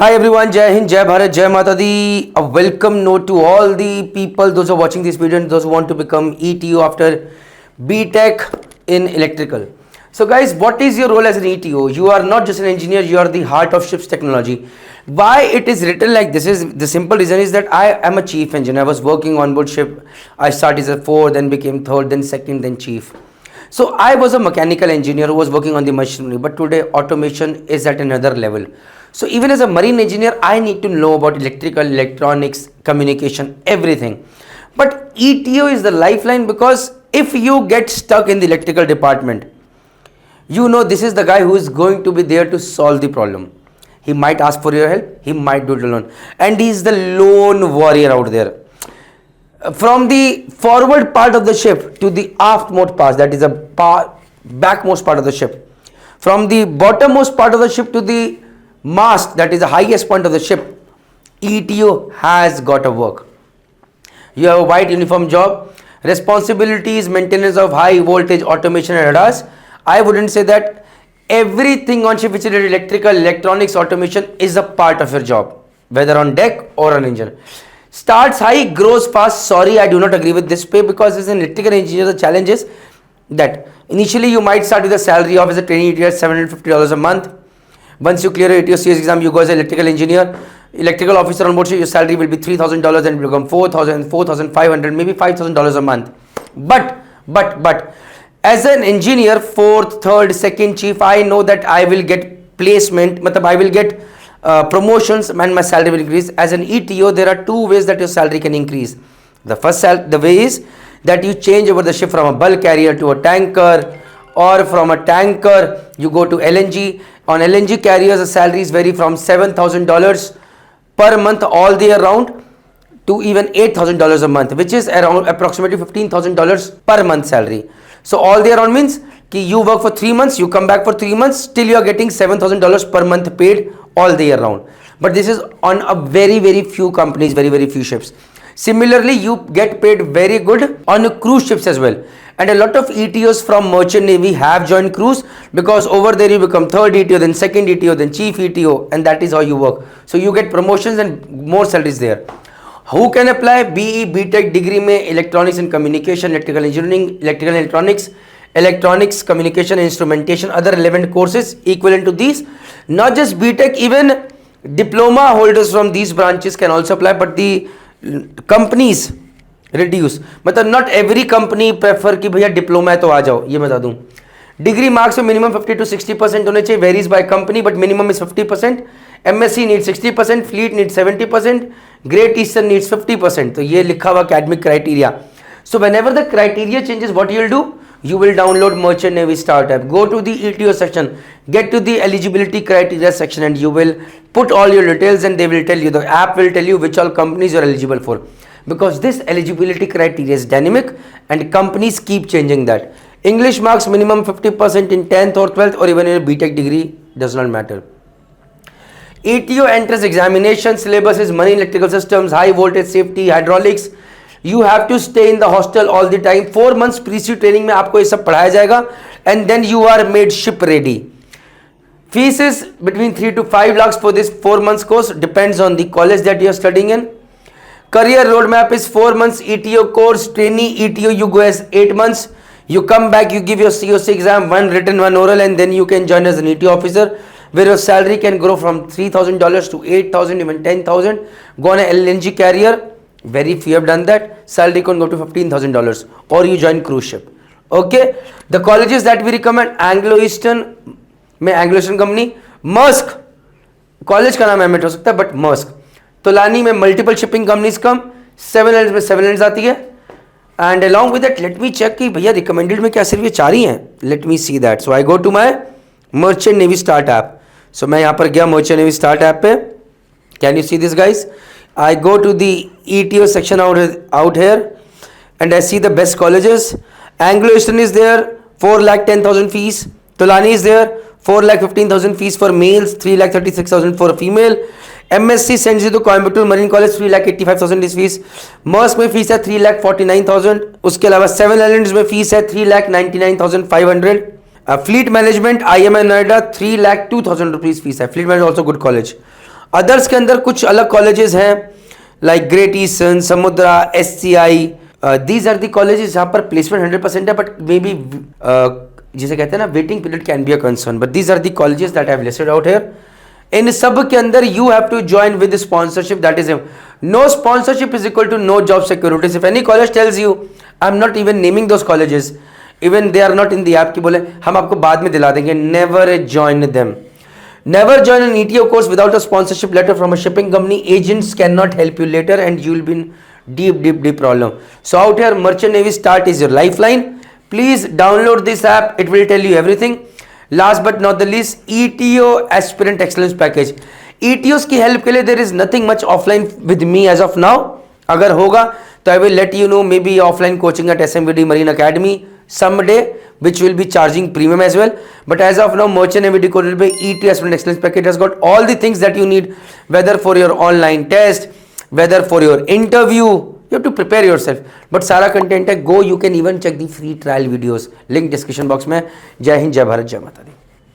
Hi everyone, Jai Hind, Jai Bharat, Jai Mata Di. A welcome note to all the people, those who are watching this video and those who want to become ETO after BTech in electrical. So guys, what is your role as an ETO? You are not just an engineer, you are the heart of ship's technology. Why it is written like this is the simple reason is that I am a chief engineer. I was working on board ship. I started as a 4, then became 3rd, then 2nd, then chief. So I was a mechanical engineer who was working on the machinery, but today automation is at another level. So even as a marine engineer, I need to know about electrical, electronics, communication, everything. But ETO is the lifeline because if you get stuck in the electrical department, you know this is the guy who is going to be there to solve the problem. He might ask for your help, he might do it alone. And he is the lone warrior out there. From the forward part of the ship to the aftmost part, that is the backmost part of the ship. From the bottommost part of the ship to the mast, that is the highest point of the ship, ETO has got to work. You have a white uniform job, responsibilities, maintenance of high voltage automation and ADAS. I wouldn't say that everything on ship which is electrical, electronics, automation is a part of your job, whether on deck or on engine. Starts high, grows fast. Sorry, I do not agree with this pay because as an electrical engineer, the challenge is that initially you might start with a salary of as a trainee ETO at $750 a month. Once you clear your ETO CS exam, you go as an electrical engineer, electrical officer on board, your salary will be $3,000 and will become $4,000, $4,500, maybe $5,000 a month. But as an engineer, 4th, 3rd, 2nd chief, I know that I will get placement, I will get promotions and my salary will increase. As an ETO, there are 2 ways that your salary can increase. The first the way is that you change over the ship from a bulk carrier to a tanker, or from a tanker you go to LNG. On LNG carriers, the salaries vary from $7,000 per month all the year round to even $8,000 a month, which is around approximately $15,000 per month salary. So all the year round means कि you work for 3 months, you come back for 3 months, still you are getting $7,000 per month paid all the year round. But this is on a very few companies, very few ships. Similarly, you get paid very good on cruise ships as well. And a lot of ETOs from Merchant Navy have joined cruise because over there you become 3rd ETO, then 2nd ETO, then chief ETO, and that is how you work. So you get promotions and more salaries there. Who can apply? BE, BTech degree में electronics and communication, electrical engineering, electrical and electronics, communication, instrumentation, other relevant courses equivalent to these. Not just BTech, even diploma holders from these branches can also apply, but the companies reduce. मतलब not every company prefer कि भैया diploma है तो आ जाओ, ये बता दूं. Degree marks में मिनिमम 50 to 60% होने चाहिए, varies by company but minimum is 50%. MSc needs 60%, fleet needs 70%, great eastern needs 50%. तो ये लिखा हुआ academic criteria. So whenever the criteria changes, what you will do? You will download Merchant Navy Startup. Go to the ETO section, get to the eligibility criteria section, and you will put all your details, and they will tell you, the app will tell you which all companies you are eligible for. Because this eligibility criteria is dynamic and companies keep changing that. English marks minimum 50% in 10th or 12th or even in a BTech degree, does not matter. ETO entrance examination syllabus is marine electrical systems, high voltage safety, hydraulics. You have to stay in the hostel all the time. 4 months pre-sea training में आपको ये सब पढ़ाया जाएगा and then you are made ship ready. Fees is between 3 to 5 lakhs for this 4 months course, depends on the college that you are studying in. Career roadmap is 4 months ETO course, trainee ETO you go as 8 months. You come back, you give your COC exam, 1 written, 1 oral, and then you can join as an ETO officer, where your salary can grow from $3,000 to $8,000, even $10,000. Go on an LNG carrier, very few have done that. Salary can go to $15,000, or you join cruise ship. Okay, the colleges that we recommend: Anglo Eastern में Anglo Eastern company, Maersk college का नाम emit हो सकता है but Maersk. Tolani में multiple shipping companies come, 7 Islands में 7 Islands आती है. And along with that let me check कि भैया रिकमेंडेड में क्या सिर्फ ये 4 ही हैं. Let me see that. So I go to my merchant navy start app. सो मैं यहाँ पर गया मर्चेंट नेवी स्टार्ट ऐप पे. Can you see this guys? I go to the ETO section out here and I see the best colleges. Anglo Eastern is there, 4,10,000 fees. Tolani is there, 4,15,000 fees for males, 3,36,000 for a female. MSc sends you to Coimbatore Marine College, 3,85,000 is fees. Maersk में fees है 3,49,000. उसके अलावा 7 Islands में fees है 3,99,500. Fleet Management IMI Noida, 3,02,000 rupees fees है. Fleet Management also good college. Others के अंदर कुछ अलग कॉलेजेस हैं like great eastern, Samudra, SCI, these are the colleges जहाँ पर प्लेसमेंट 100% है, बट मे बी जिसे कहते हैं ना waiting period can be a concern, but these are the colleges that I have listed out here. इन सब के अंदर you have to join with sponsorship, that is no sponsorship is equal to no job securities. If any college tells you, I am not even naming those colleges, even they are not in the app की बोले हम आपको बाद में दिला देंगे, never join them. Never join an ETO course without a sponsorship letter from a shipping company. Agents cannot help you later and you will be in deep problem. So out here, Merchant Navy Start is your lifeline. Please download this app. It will tell you everything. Last but not the least, ETO Aspirant Excellence Package. ETOs की help के लिए there is nothing much offline with me as of now. अगर होगा तो I will let you know, maybe offline coaching at SMVD Marine Academy someday, which will be charging premium as well. But as of now, Merchant Navy Decoded by ETO Aspirant Excellence Package has got all the things that you need, whether for your online test, whether for your interview. You have to prepare yourself. But सारा content है, go, you can even check the free trial videos. Link description box में. जय हिंद, जय भारत, जय माता दी.